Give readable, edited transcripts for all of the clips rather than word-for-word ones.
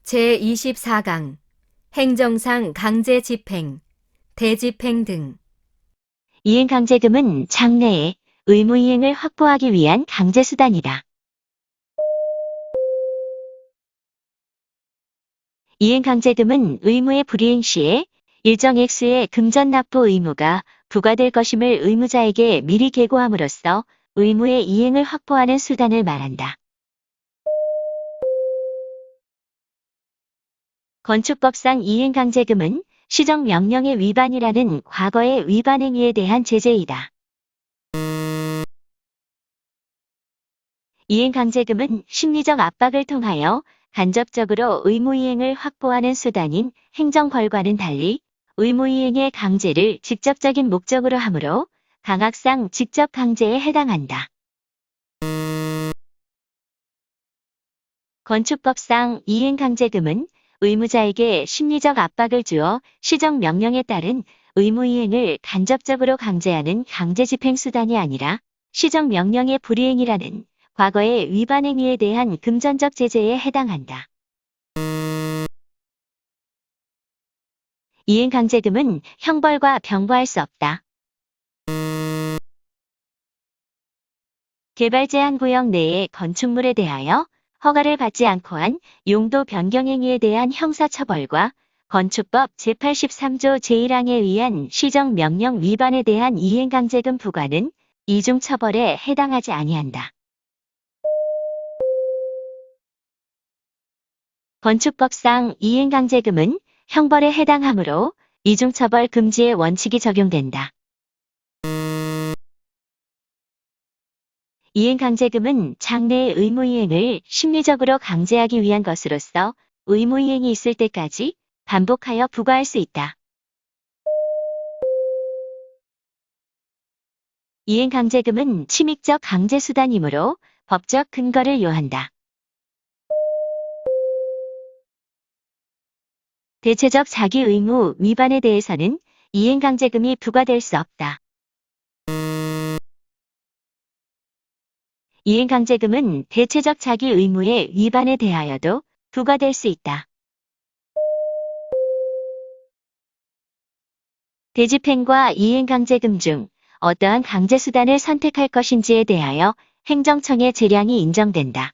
제24강 행정상 강제 집행, 대집행 등. 이행강제금은 장래에 의무이행을 확보하기 위한 강제수단이다. 이행강제금은 의무의 불이행 시에 일정 액수의 금전 납부 의무가 부과될 것임을 의무자에게 미리 계고함으로써 의무의 이행을 확보하는 수단을 말한다. 건축법상 이행강제금은 시정명령의 위반이라는 과거의 위반 행위에 대한 제재이다. 이행강제금은 심리적 압박을 통하여 간접적으로 의무이행을 확보하는 수단인 행정벌과는 달리 의무이행의 강제를 직접적인 목적으로 하므로 강학상 직접 강제에 해당한다. 건축법상 이행강제금은 의무자에게 심리적 압박을 주어 시정명령에 따른 의무이행을 간접적으로 강제하는 강제집행수단이 아니라 시정명령의 불이행이라는 과거의 위반 행위에 대한 금전적 제재에 해당한다. 이행강제금은 형벌과 병과할 수 없다. 개발제한구역 내의 건축물에 대하여 허가를 받지 않고 한 용도 변경 행위에 대한 형사처벌과 건축법 제83조 제1항에 의한 시정명령 위반에 대한 이행강제금 부과는 이중 처벌에 해당하지 아니한다. 건축법상 이행강제금은 형벌에 해당하므로 이중처벌 금지의 원칙이 적용된다. 이행강제금은 장래의 의무이행을 심리적으로 강제하기 위한 것으로서 의무이행이 있을 때까지 반복하여 부과할 수 있다. 이행강제금은 침익적 강제수단이므로 법적 근거를 요한다. 대체적 자기의무 위반에 대해서는 이행강제금이 부과될 수 없다. 이행강제금은 대체적 자기의무의 위반에 대하여도 부과될 수 있다. 대집행과 이행강제금 중 어떠한 강제수단을 선택할 것인지에 대하여 행정청의 재량이 인정된다.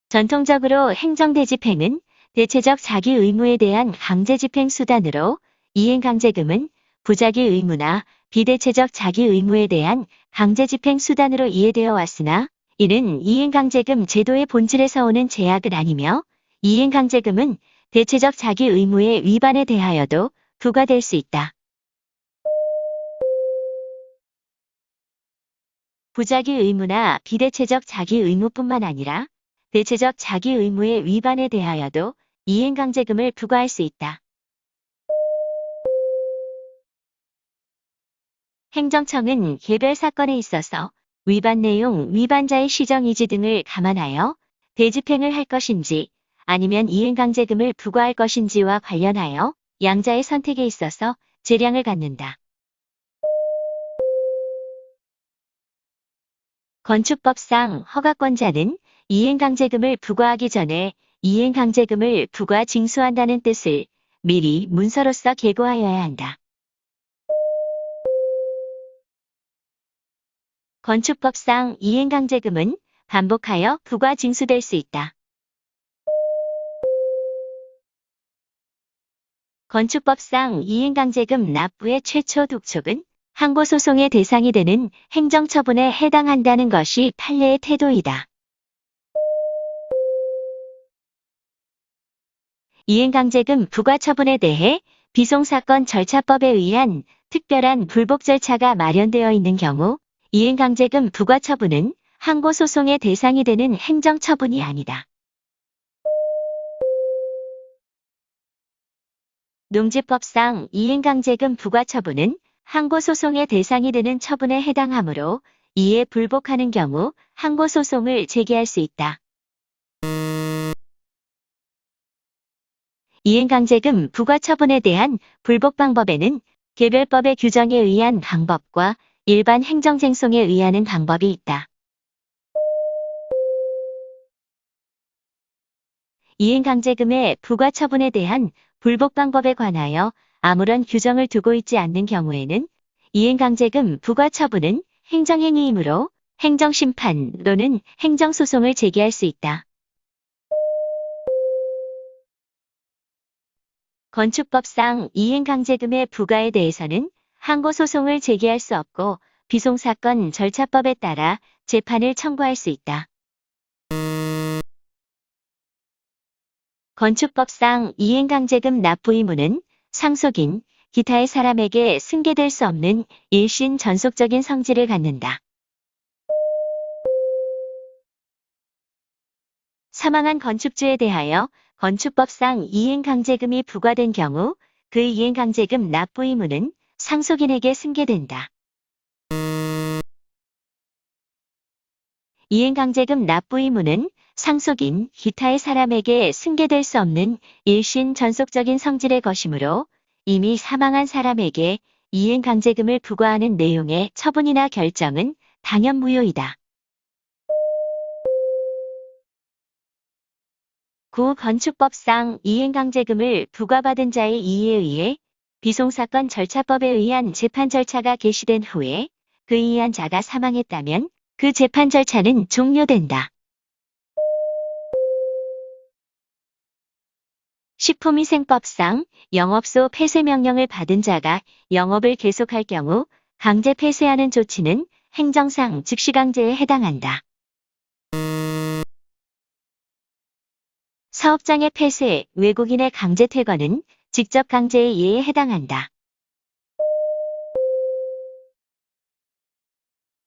전통적으로 행정대집행은 대체적 자기의무에 대한 강제집행 수단으로 이행강제금은 부자기 의무나 비대체적 자기의무에 대한 강제집행 수단으로 이해되어 왔으나 이는 이행강제금 제도의 본질에서 오는 제약은 아니며 이행강제금은 대체적 자기의무의 위반에 대하여도 부과될 수 있다. 부자기 의무나 비대체적 자기의무뿐만 아니라 대체적 자기의무의 위반에 대하여도 이행강제금을 부과할 수 있다. 행정청은 개별 사건에 있어서 위반 내용, 위반자의 시정이지 등을 감안하여 대집행을 할 것인지 아니면 이행강제금을 부과할 것인지와 관련하여 양자의 선택에 있어서 재량을 갖는다. 건축법상 허가권자는 이행강제금을 부과하기 전에 이행강제금을 부과 징수한다는 뜻을 미리 문서로서 계고하여야 한다. 건축법상 이행강제금은 반복하여 부과 징수될 수 있다. 건축법상 이행강제금 납부의 최초 독촉은 항고소송의 대상이 되는 행정처분에 해당한다는 것이 판례의 태도이다. 이행강제금 부과 처분에 대해 비송사건 절차법에 의한 특별한 불복 절차가 마련되어 있는 경우 이행강제금 부과 처분은 항고소송의 대상이 되는 행정처분이 아니다. 농지법상 이행강제금 부과 처분은 항고소송의 대상이 되는 처분에 해당하므로 이에 불복하는 경우 항고소송을 제기할 수 있다. 이행강제금 부과 처분에 대한 불복 방법에는 개별법의 규정에 의한 방법과 일반 행정쟁송에 의하는 방법이 있다. 이행강제금의 부과 처분에 대한 불복 방법에 관하여 아무런 규정을 두고 있지 않는 경우에는 이행강제금 부과 처분은 행정행위이므로 행정심판 또는 행정소송을 제기할 수 있다. 건축법상 이행강제금의 부과에 대해서는 항고소송을 제기할 수 없고 비송사건 절차법에 따라 재판을 청구할 수 있다. 건축법상 이행강제금 납부 의무는 상속인, 기타의 사람에게 승계될 수 없는 일신 전속적인 성질을 갖는다. 사망한 건축주에 대하여 건축법상 이행강제금이 부과된 경우 그 이행강제금 납부 의무는 상속인에게 승계된다. 이행강제금 납부 의무는 상속인, 기타의 사람에게 승계될 수 없는 일신 전속적인 성질의 것이므로 이미 사망한 사람에게 이행강제금을 부과하는 내용의 처분이나 결정은 당연 무효이다. 구 건축법상 이행강제금을 부과받은 자의 이의에 의해 비송사건 절차법에 의한 재판 절차가 개시된 후에 그에 의한 자가 사망했다면 그 재판 절차는 종료된다. 식품위생법상 영업소 폐쇄명령을 받은 자가 영업을 계속할 경우 강제 폐쇄하는 조치는 행정상 즉시강제에 해당한다. 사업장의 폐쇄, 외국인의 강제 퇴거는 직접 강제의 예에 해당한다.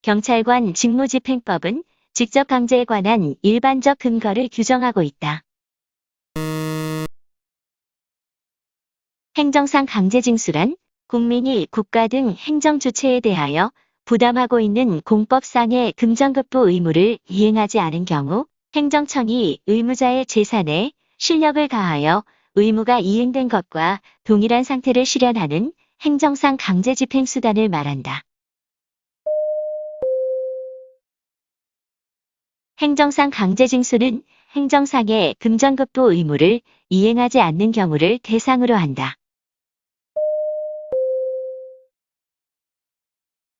경찰관 직무집행법은 직접 강제에 관한 일반적 근거를 규정하고 있다. 행정상 강제징수란 국민이 국가 등 행정주체에 대하여 부담하고 있는 공법상의 금전급부 의무를 이행하지 않은 경우 행정청이 의무자의 재산에 실력을 가하여 의무가 이행된 것과 동일한 상태를 실현하는 행정상 강제집행수단을 말한다. 행정상 강제징수는 행정상의 금전급부 의무를 이행하지 않는 경우를 대상으로 한다.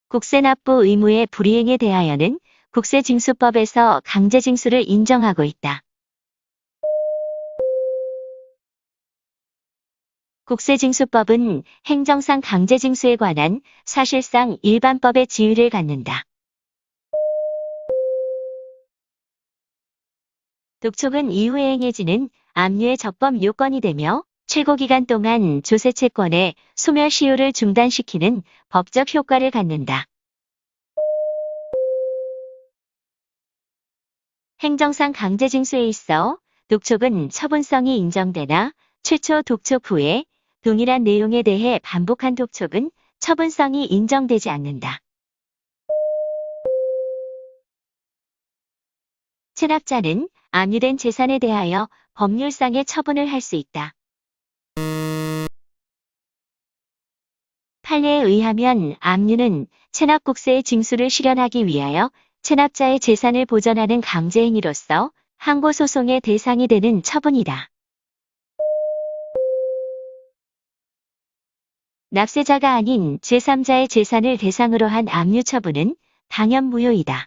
국세납부 의무의 불이행에 대하여는 국세징수법에서 강제징수를 인정하고 있다. 국세징수법은 행정상 강제징수에 관한 사실상 일반법의 지위를 갖는다. 독촉은 이후에 행해지는 압류의 적법 요건이 되며 최고기간 동안 조세채권의 소멸시효를 중단시키는 법적 효과를 갖는다. 행정상 강제징수에 있어 독촉은 처분성이 인정되나 최초 독촉 후에 동일한 내용에 대해 반복한 독촉은 처분성이 인정되지 않는다. 체납자는 압류된 재산에 대하여 법률상의 처분을 할 수 있다. 판례에 의하면 압류는 체납국세의 징수를 실현하기 위하여 체납자의 재산을 보전하는 강제행위로서 항고소송의 대상이 되는 처분이다. 납세자가 아닌 제3자의 재산을 대상으로 한 압류 처분은 당연 무효이다.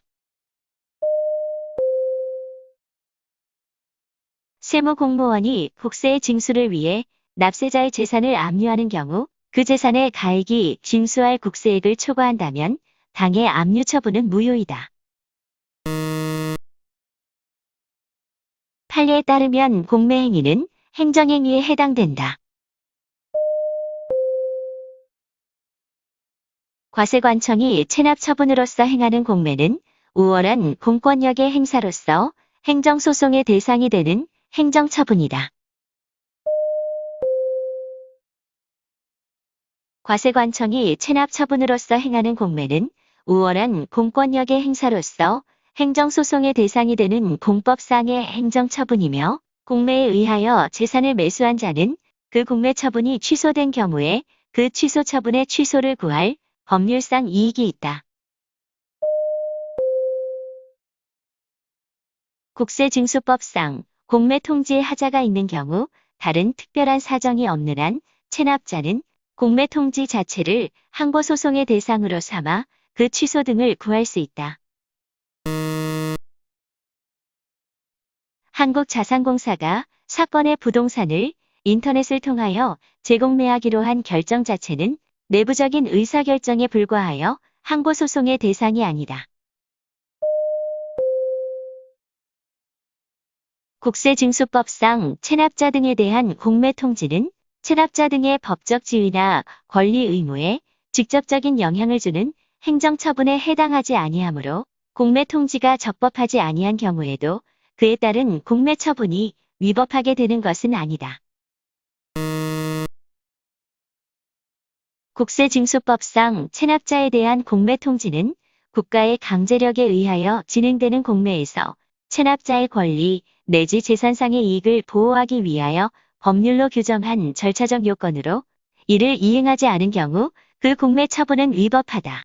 세무공무원이 국세의 징수를 위해 납세자의 재산을 압류하는 경우 그 재산의 가액이 징수할 국세액을 초과한다면 당해 압류 처분은 무효이다. 판례에 따르면 공매행위는 행정행위에 해당된다. 과세관청이 체납처분으로서 행하는 공매는 우월한 공권력의 행사로서 행정소송의 대상이 되는 행정처분이다. 과세관청이 체납처분으로서 행하는 공매는 우월한 공권력의 행사로서 행정소송의 대상이 되는 공법상의 행정처분이며 공매에 의하여 재산을 매수한 자는 그 공매 처분이 취소된 경우에 그 취소 처분의 취소를 구할 법률상 이익이 있다. 국세징수법상 공매 통지에 하자가 있는 경우 다른 특별한 사정이 없는 한 체납자는 공매 통지 자체를 항고소송의 대상으로 삼아 그 취소 등을 구할 수 있다. 한국자산공사가 사건의 부동산을 인터넷을 통하여 재공매하기로 한 결정 자체는 내부적인 의사결정에 불과하여 항고소송의 대상이 아니다. 국세징수법상 체납자 등에 대한 공매 통지는 체납자 등의 법적 지위나 권리 의무에 직접적인 영향을 주는 행정처분에 해당하지 아니하므로 공매 통지가 적법하지 아니한 경우에도 그에 따른 공매 처분이 위법하게 되는 것은 아니다. 국세징수법상 체납자에 대한 공매 통지는 국가의 강제력에 의하여 진행되는 공매에서 체납자의 권리 내지 재산상의 이익을 보호하기 위하여 법률로 규정한 절차적 요건으로 이를 이행하지 않은 경우 그 공매 처분은 위법하다.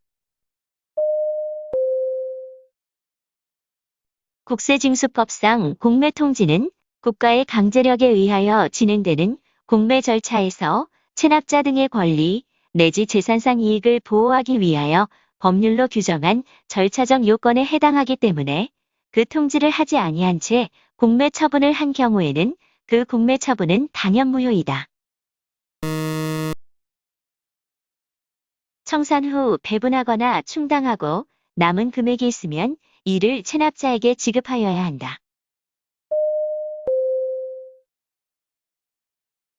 국세징수법상 공매 통지는 국가의 강제력에 의하여 진행되는 공매 절차에서 체납자 등의 권리 내지 재산상 이익을 보호하기 위하여 법률로 규정한 절차적 요건에 해당하기 때문에 그 통지를 하지 아니한 채 공매 처분을 한 경우에는 그 공매 처분은 당연 무효이다. 청산 후 배분하거나 충당하고 남은 금액이 있으면 이를 체납자에게 지급하여야 한다.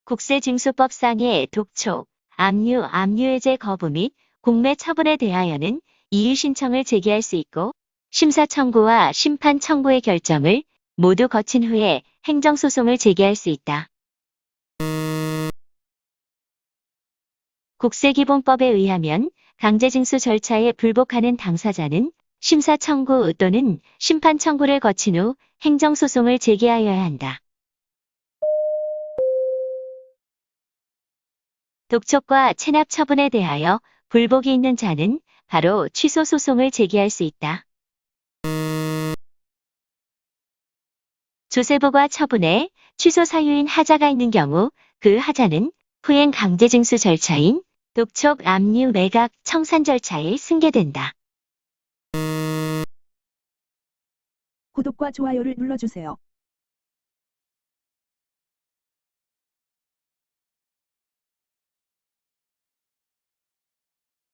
국세징수법상의 독촉, 압류해제 거부 및 공매 처분에 대하여는 이의 신청을 제기할 수 있고 심사 청구와 심판 청구의 결정을 모두 거친 후에 행정소송을 제기할 수 있다. 국세기본법에 의하면 강제징수 절차에 불복하는 당사자는 심사 청구 또는 심판 청구를 거친 후 행정소송을 제기하여야 한다. 독촉과 체납 처분에 대하여 불복이 있는 자는 바로 취소 소송을 제기할 수 있다. 조세부과 처분에 취소 사유인 하자가 있는 경우 그 하자는 후행 강제징수 절차인 독촉, 압류, 매각, 청산 절차에 승계된다. 구독과 좋아요를 눌러주세요.